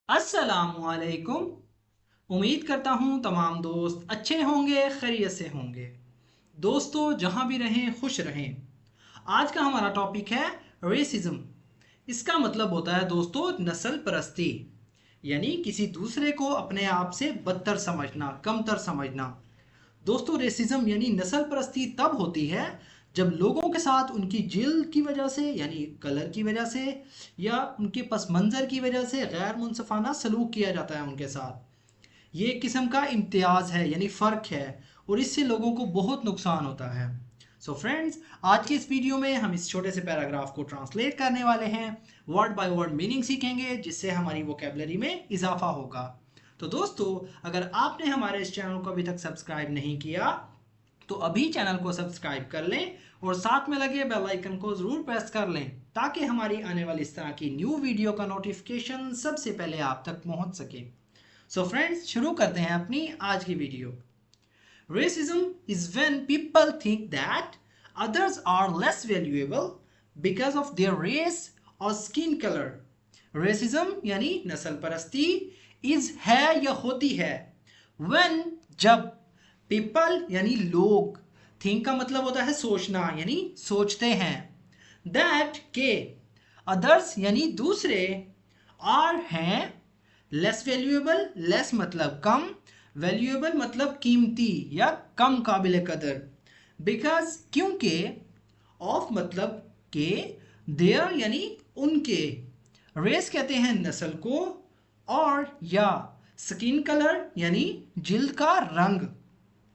अस्सलामुअलैकुम। उम्मीद करता हूँ तमाम दोस्त अच्छे होंगे, खैरियत से होंगे। दोस्तों जहाँ भी रहें खुश रहें। आज का हमारा टॉपिक है रेसिज्म। इसका मतलब होता है दोस्तों नस्ल परस्ती, यानी किसी दूसरे को अपने आप से बदतर समझना, कमतर समझना। दोस्तों रेसिज्म यानी नस्ल परस्ती तब होती है जब लोगों के साथ उनकी जिल्द की वजह से यानी कलर की वजह से या उनके पस मंज़र की वजह से गैर मुनसफाना सलूक किया जाता है उनके साथ। ये एक किस्म का इम्तियाज़ है यानी फ़र्क है और इससे लोगों को बहुत नुकसान होता है। सो फ्रेंड्स, आज की इस वीडियो में हम इस छोटे से पैराग्राफ को ट्रांसलेट करने वाले हैं, वर्ड बाय वर्ड मीनिंग सीखेंगे जिससे हमारी वोकेबलरी में इजाफा होगा। तो दोस्तों, अगर आपने हमारे इस चैनल को अभी तक सब्सक्राइब नहीं किया तो अभी चैनल को सब्सक्राइब कर लें और साथ में लगे बेल आइकन को ज़रूर प्रेस कर लें ताकि हमारी आने वाली इस तरह की न्यू वीडियो का नोटिफिकेशन सबसे पहले आप तक पहुंच सके। सो फ्रेंड्स, शुरू करते हैं अपनी आज की video. Racism is when people think that others are less valuable because of their race or skin color. Racism यानी नस्ल परस्ती is है या होती है when जब people यानी लोग, think का मतलब होता है सोचना यानी सोचते हैं, that के others यानी दूसरे, are हैं, less valuable, less मतलब कम, वैल्यूएबल मतलब कीमती या कम काबिल कदर, बिकॉज क्योंकि, ऑफ मतलब के, देयर यानी उनके, रेस कहते हैं नस्ल को, और या स्किन कलर यानी जिल्द का रंग,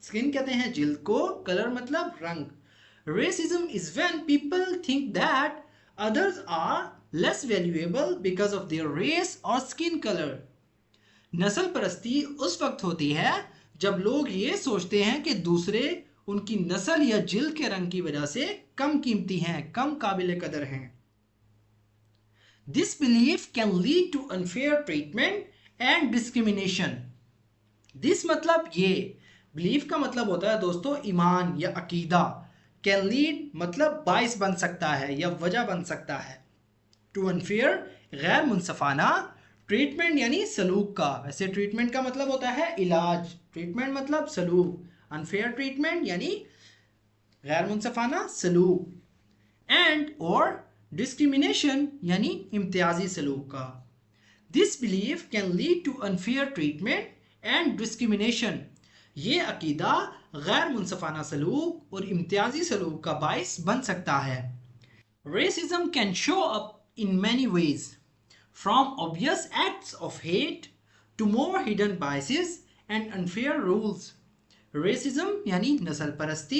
स्किन कहते हैं जिल्द को, कलर मतलब रंग। Racism is when people think that others are less valuable because of their race और स्किन कलर। नस्ल परस्ती उस वक्त होती है जब लोग ये सोचते हैं कि दूसरे उनकी नस्ल या जिल्द के रंग की वजह से कम कीमती हैं, कम काबिल कदर हैं। This belief can lead to unfair treatment and discrimination. This मतलब ये, बिलीफ का मतलब होता है दोस्तों ईमान या अकीदा, कैन लीड मतलब बाइस बन सकता है या वजह बन सकता है, टू अनफेयर गैर मुनसफाना, ट्रीटमेंट यानी सलूक का, वैसे ट्रीटमेंट का मतलब होता है इलाज, ट्रीटमेंट मतलब सलूक, अनफेयर ट्रीटमेंट यानी गैर मुनसफाना सलूक, एंड और डिस्क्रिमिनेशन यानी इम्तियाजी सलूक का। This belief can lead to unfair treatment and discrimination, ये अकीदा गैर मुनसफाना सलूक और इम्तियाजी सलूक का बाइस बन सकता है। Racism can show up in many ways, from obvious acts of hate to more hidden biases and unfair rules. Racism यानी नस्ल परस्ती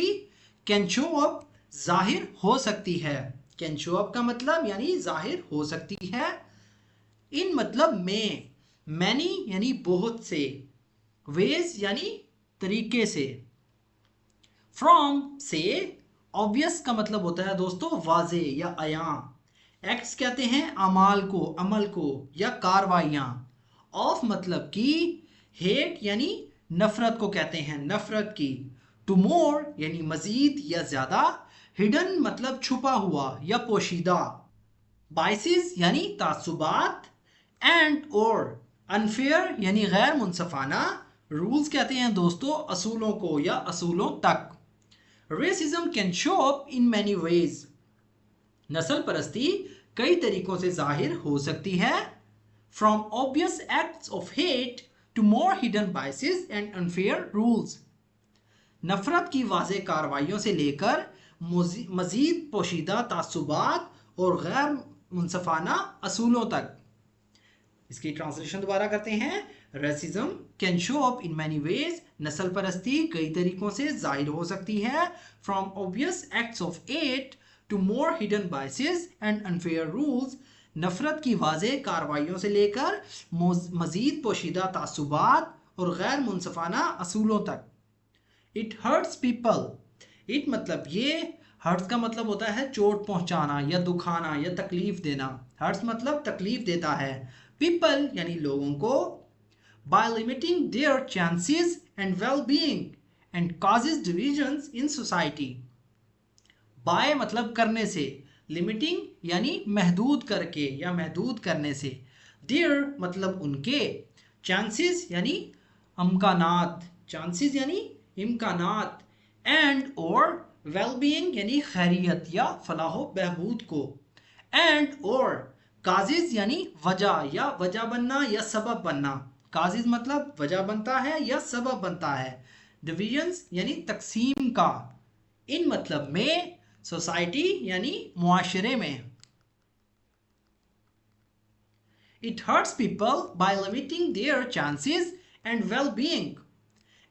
can show up जाहिर हो सकती है, can show up का मतलब यानी जाहिर हो सकती है, in मतलब में, many यानी बहुत से, ways यानी तरीके से, from से, obvious का मतलब होता है दोस्तों वाजे या अयां, एक्ट्स कहते हैं अमाल को, अमल को या कार्रवाइयाँ, ऑफ मतलब की, हेट यानी नफरत को कहते हैं, नफरत की, टू मोर यानी मजीद या ज़्यादा, हिडन मतलब छुपा हुआ या पोशीदा, बाइसिस यानी तासुबात, एंड और अनफेयर यानी गैर मुनसफाना, रूल्स कहते हैं दोस्तों असूलों को या असूलों तक। Racism can show up in many ways, नस्ल परस्ती कई तरीकों से जाहिर हो सकती है, from obvious acts of hate to more hidden biases and unfair rules, नफरत की वाज़े कार्रवाइयों से लेकर मजीद पोशीदा तासुबात और गैर मुनसफाना असूलों तक। इसकी ट्रांसलेशन दोबारा करते हैं। Racism can show up in many ways, नस्ल परस्ती कई तरीकों से जाहिर हो सकती है, from obvious acts of hate to more hidden biases and unfair rules, नफरत की वाज़े कार्रवाइयों से लेकर मजीद पोशीदा तासुबात और गैर मुनसफाना असूलों तक। It hurts people, it मतलब ये, hurts का मतलब होता है चोट पहुंचाना या दुखाना या तकलीफ देना, hurts मतलब तकलीफ देता है, people यानी लोगों को, by limiting their chances and well-being and causes divisions in society, by मतलब करने से, लिमिटिंग यानी महदूद करके या महदूद करने से, देयर मतलब उनके, चांसेस यानी इम्कानात, चांसेस यानी इम्कानात, एंड और वेलबीइंग यानी खैरियत या फलाहो बहबूद को, एंड और काजिज यानी वजह या वजह बनना या सबब बनना, काजिज मतलब वजह बनता है या सबब बनता है, डिविजन्स यानी तकसीम का, इन मतलब में, सोसाइटी यानी मुआशरे में। It hurts people by limiting their chances and well-being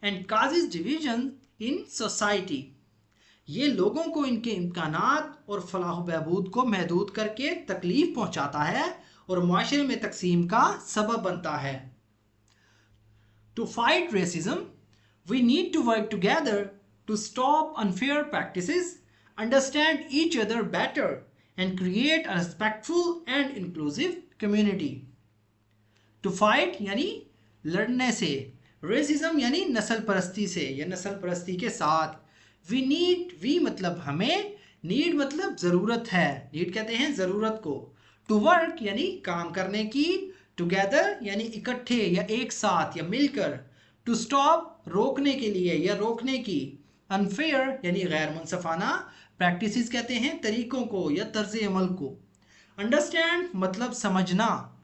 and causes division in society. ये लोगों को इनके इम्कानात और फलाह बहबूद को महदूद करके तकलीफ पहुंचाता है और मुआशरे में तकसीम का सबब बनता है। To fight racism, we need to work together to stop unfair practices, understand each other better, and create a respectful and inclusive community. To fight यानी लड़ने से, रेसिज्म यानी नस्ल परस्ती से या नस्ल परस्ती के साथ, वी मतलब हमें, नीड मतलब ज़रूरत है, नीड कहते हैं ज़रूरत को, टू वर्क यानी काम करने की, टुगेदर यानी इकट्ठे या एक साथ या मिलकर, टू स्टॉप रोकने के लिए या रोकने की, अनफेयर यानी गैर मुनसफाना प्रैक्टिसेस कहते हैं तरीकों को या तर्ज अमल को, अंडरस्टैंड मतलब समझना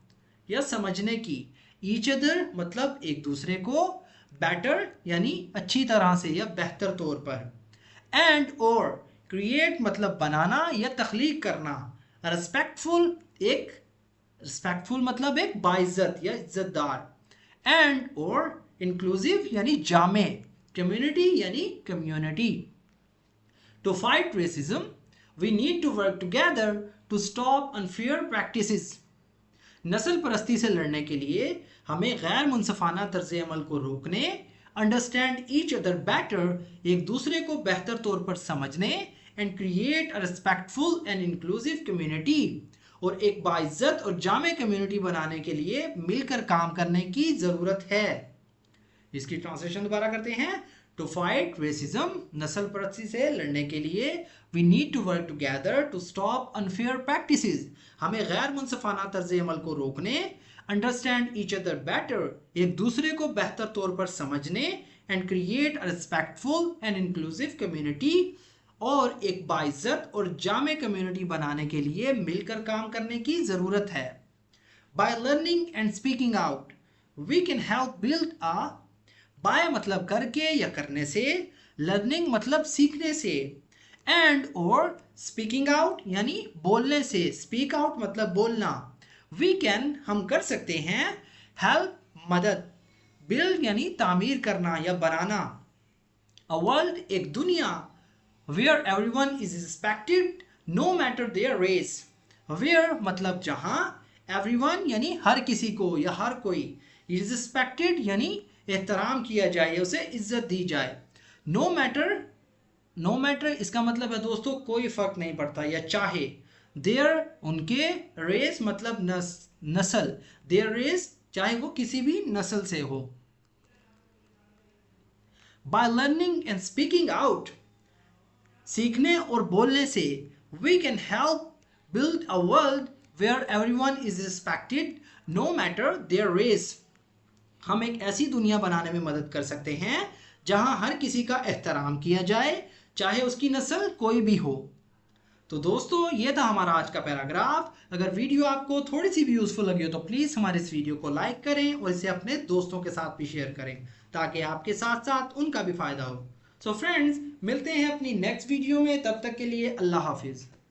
या समझने की, ईच अदर मतलब एक दूसरे को, बेटर यानी अच्छी तरह से या बेहतर तौर पर, एंड और क्रिएट मतलब बनाना या तख्लीक करना, रिस्पेक्टफुल मतलब एक बाइज्जत या इज्जतदार, एंड और इंक्लूसिव यानी जामे, कम्युनिटी यानी community. To fight racism, we need to work together to stop unfair practices. नस्ल परस्ती से लड़ने के लिए हमें गैर मुनसफाना तर्ज अमल को रोकने, अंडरस्टैंड ईच अदर बेटर एक दूसरे को बेहतर तौर पर समझने, and create a respectful and inclusive community और एक बाइज्जत और जामे कम्युनिटी बनाने के लिए मिलकर काम करने की ज़रूरत है। इसकी ट्रांसलेशन दोबारा करते हैं। टू फाइट रेसिज्म, नस्ल परस्ती से लड़ने के लिए, we need to work together to stop unfair practices, हमें गैर मुनसफाना तर्ज अमल को रोकने, अंडरस्टैंड ईच अदर बेटर एक दूसरे को बेहतर तौर पर समझने, and create a respectful and inclusive community और एक बाइज्जत और जामे कम्युनिटी बनाने के लिए मिलकर काम करने की ज़रूरत है। By learning and speaking out we can help build a, by मतलब करके या करने से, लर्निंग मतलब सीखने से, एंड और स्पीकिंग आउट यानी बोलने से, स्पीक आउट मतलब बोलना, वी कैन हम कर सकते हैं, हेल्प मदद, बिल्ड यानी तामीर करना या बनाना, अ वर्ल्ड एक दुनिया, where everyone is respected no matter their race, where मतलब जहां, एवरीवन यानी हर किसी को या हर कोई, इज रिस्पेक्टेड यानी एहतराम किया जाए, उसे इज्जत दी जाए, नो मैटर इसका मतलब है दोस्तों कोई फर्क नहीं पड़ता या चाहे, देयर उनके, रेस मतलब नस्ल, देयर रेस चाहे वो किसी भी नस्ल से हो। By learning and speaking out सीखने और बोलने से, we can help build a world where everyone is respected no matter their race, हम एक ऐसी दुनिया बनाने में मदद कर सकते हैं जहां हर किसी का एहतराम किया जाए, चाहे उसकी नस्ल कोई भी हो। तो दोस्तों ये था हमारा आज का पैराग्राफ। अगर वीडियो आपको थोड़ी सी भी यूजफुल लगी हो तो प्लीज़ हमारे इस वीडियो को लाइक करें और इसे अपने दोस्तों के साथ भी शेयर करें ताकि आपके साथ साथ उनका भी फ़ायदा हो। सो फ्रेंड्स, मिलते हैं अपनी नेक्स्ट वीडियो में, तब तक के लिए अल्लाह हाफिज़।